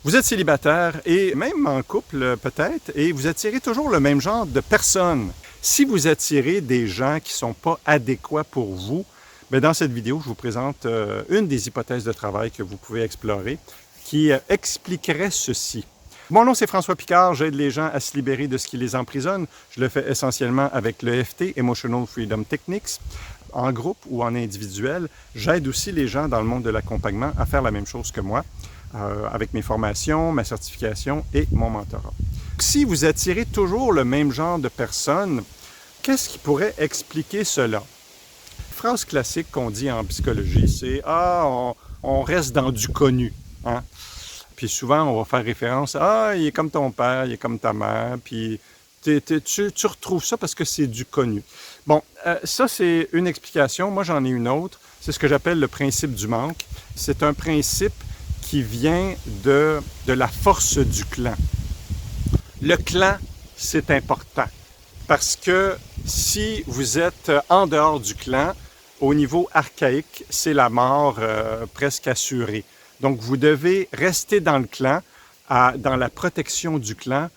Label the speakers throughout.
Speaker 1: Vous êtes célibataire et même en couple peut-être, et vous attirez toujours le même genre de personnes. Si vous attirez des gens qui ne sont pas adéquats pour vous, bien dans cette vidéo, je vous présente une des hypothèses de travail que vous pouvez explorer qui expliquerait ceci. Mon nom, c'est François Picard. J'aide les gens à se libérer de ce qui les emprisonne. Je le fais essentiellement avec l'EFT, Emotional Freedom Techniques, en groupe ou en individuel. J'aide aussi les gens dans le monde de l'accompagnement à faire la même chose que moi, avec mes formations, ma certification et mon mentorat. Si vous attirez toujours le même genre de personnes, qu'est-ce qui pourrait expliquer cela? Phrase classique qu'on dit en psychologie, c'est « Ah, on reste dans du connu. » Hein? Puis souvent, on va faire référence à « Ah, il est comme ton père, il est comme ta mère. » Puis tu retrouves ça parce que c'est du connu. Bon, ça, c'est une explication. Moi, j'en ai une autre. C'est ce que j'appelle le principe du manque. C'est un principe qui vient de la force du clan. Le clan, c'est important parce que si vous êtes en dehors du clan, au niveau archaïque, c'est la mort presque assurée. Donc, vous devez rester dans le clan, dans la protection du clan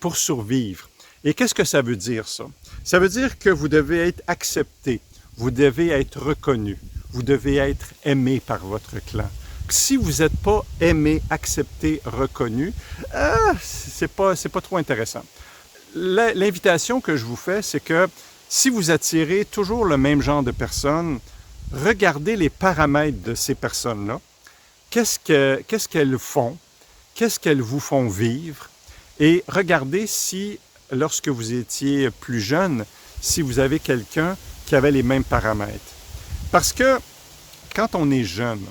Speaker 1: pour survivre. Et qu'est-ce que ça veut dire, ça? Ça veut dire que vous devez être accepté, vous devez être reconnu, vous devez être aimé par votre clan. Si vous n'êtes pas aimé, accepté, reconnu, c'est pas trop intéressant. L'invitation que je vous fais, c'est que si vous attirez toujours le même genre de personnes, regardez les paramètres de ces personnes-là. Qu'est-ce qu'elles font? Qu'est-ce qu'elles vous font vivre? Et regardez si, lorsque vous étiez plus jeune, si vous avez quelqu'un qui avait les mêmes paramètres. Parce que quand on est jeune,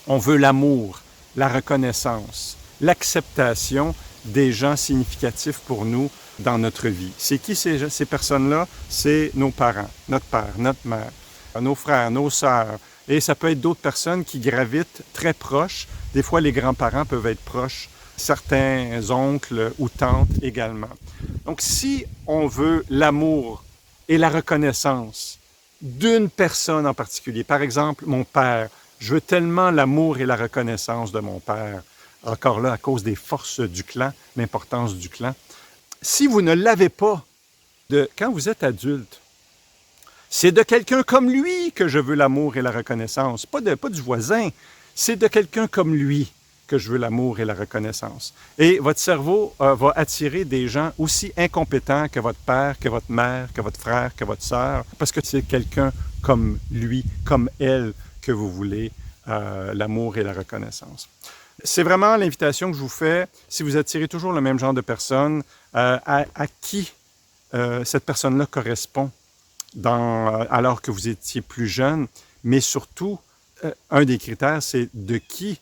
Speaker 1: on veut l'amour, la reconnaissance, l'acceptation des gens significatifs pour nous dans notre vie. C'est qui ces personnes-là? C'est nos parents, notre père, notre mère, nos frères, nos sœurs. Et ça peut être d'autres personnes qui gravitent très proches. Des fois, les grands-parents peuvent être proches, certains oncles ou tantes également. Donc, si on veut l'amour et la reconnaissance d'une personne en particulier, par exemple, mon père, je veux tellement l'amour et la reconnaissance de mon père, encore là, à cause des forces du clan, l'importance du clan. Si vous ne l'avez pas, quand vous êtes adulte, c'est de quelqu'un comme lui que je veux l'amour et la reconnaissance, pas du voisin, c'est de quelqu'un comme lui que je veux l'amour et la reconnaissance. Et votre cerveau va attirer des gens aussi incompétents que votre père, que votre mère, que votre frère, que votre sœur, parce que c'est quelqu'un comme lui, comme elle, que vous voulez l'amour et la reconnaissance. C'est vraiment l'invitation que je vous fais, si vous attirez toujours le même genre de personnes, à qui cette personne-là correspond alors que vous étiez plus jeune, mais surtout, un des critères, c'est de qui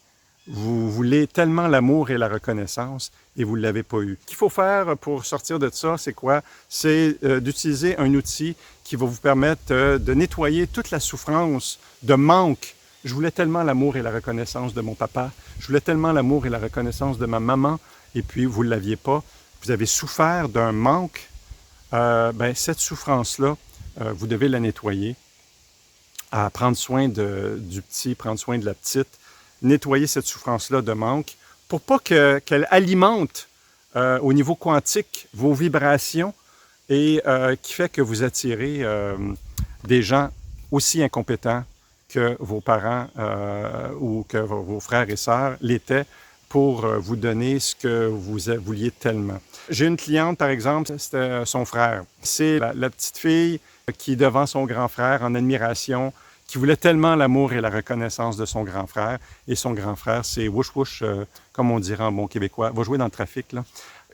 Speaker 1: vous voulez tellement l'amour et la reconnaissance et vous ne l'avez pas eu. Ce qu'il faut faire pour sortir de ça, c'est quoi? C'est d'utiliser un outil qui va vous permettre de nettoyer toute la souffrance de manque. Je voulais tellement l'amour et la reconnaissance de mon papa. Je voulais tellement l'amour et la reconnaissance de ma maman. Et puis, vous ne l'aviez pas. Vous avez souffert d'un manque. Cette souffrance-là, vous devez la nettoyer. À prendre soin du petit, prendre soin de la petite. Nettoyer cette souffrance-là de manque pour pas qu'elle alimente au niveau quantique vos vibrations et qui fait que vous attirez des gens aussi incompétents que vos parents ou que vos frères et sœurs l'étaient pour vous donner ce que vous vouliez tellement. J'ai une cliente, par exemple, c'était son frère. C'est la petite fille qui, devant son grand frère, en admiration, qui voulait tellement l'amour et la reconnaissance de son grand frère. Et son grand frère, c'est wouch-wouch, comme on dirait en bon québécois, va jouer dans le trafic, là.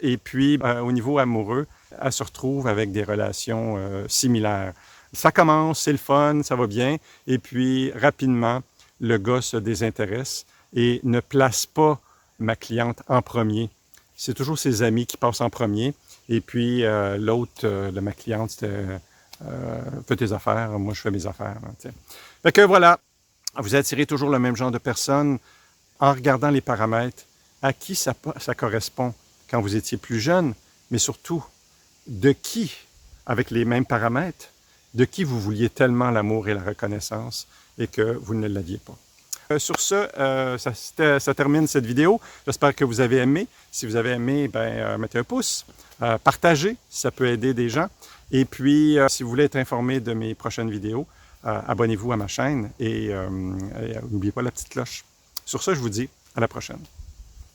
Speaker 1: Et puis, au niveau amoureux, elle se retrouve avec des relations similaires. Ça commence, c'est le fun, ça va bien. Et puis, rapidement, le gars se désintéresse et ne place pas ma cliente en premier. C'est toujours ses amis qui passent en premier. Et puis, l'autre de ma cliente, c'était fais tes affaires, moi je fais mes affaires. Hein, fait que voilà, vous attirez toujours le même genre de personnes en regardant les paramètres, à qui ça correspond quand vous étiez plus jeune, mais surtout, de qui, avec les mêmes paramètres, de qui vous vouliez tellement l'amour et la reconnaissance et que vous ne l'aviez pas. Sur ce, ça termine cette vidéo. J'espère que vous avez aimé. Si vous avez aimé, mettez un pouce. Partagez si ça peut aider des gens. Et puis, si vous voulez être informé de mes prochaines vidéos, abonnez-vous à ma chaîne et n'oubliez pas la petite cloche. Sur ce, je vous dis à la prochaine.